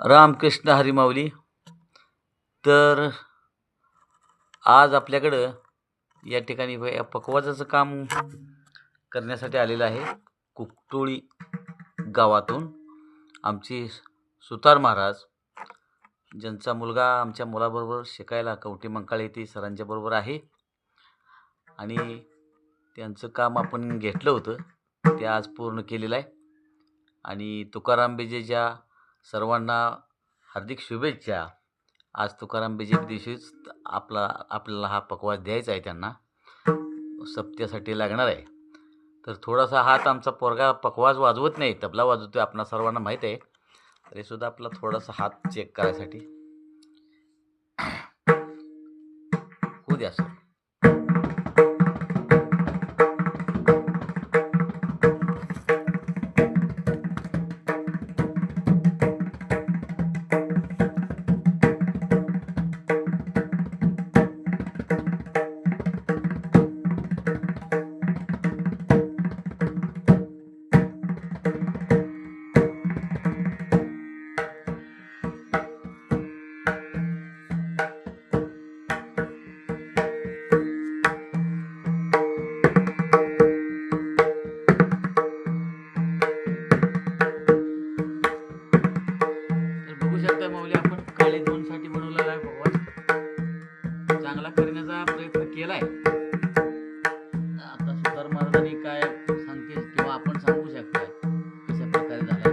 रामकृष्ण हरी माऊली. तर आज आपल्याकडं या ठिकाणी पकवाजाचं काम करण्यासाठी आलेलं आहे. कुकटोळी गावातून आमची सुतार महाराज, ज्यांचा मुलगा आमच्या मुलाबरोबर शिकायला कवठी मंकाळे येथे सरांच्या बरोबर आहे आणि त्यांचं काम आपण घेतलं होतं ते आज पूर्ण केलेलं आहे. आणि तुकाराम बेजेच्या सर्वांना हार्दिक शुभेच्छा. आज तुकाराम बेजे दिवशीच आपल्याला हा पकवाज द्यायचा आहे. त्यांना सप्त्यासाठी लागणार आहे. तर थोडासा हात आमचा पोरगा पकवाज वाजवत नाही, तबला वाजवतोय, आपणा सर्वांना माहीत आहे. तरीसुद्धा आपला थोडासा हात चेक करायसाठी होऊ द्या सर. माऊली, आपण काळे दोनसाठी बनवलेला आहे पकवाज. चांगला करण्याचा प्रयत्न केलाय. आता सुतार महाराजांनी काय सांगतील किंवा आपण सांगू शकता कशा प्रकारे झालाय.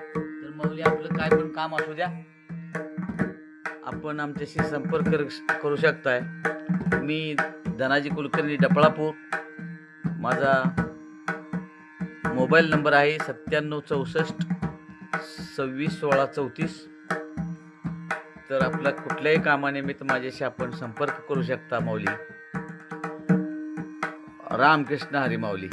तर माऊली, आपलं काय पण काम असू द्या, आपण आमच्याशी संपर्क करू शकताय. मी धनाजी कुलकर्णी, डपळापूर. माझा मोबाईल नंबर आहे 9764 26 16 34. तर आपल्या कुठल्याही कामानिमित्त माझ्याशी आपण संपर्क करू शकता माऊली. रामकृष्ण हरी माऊली.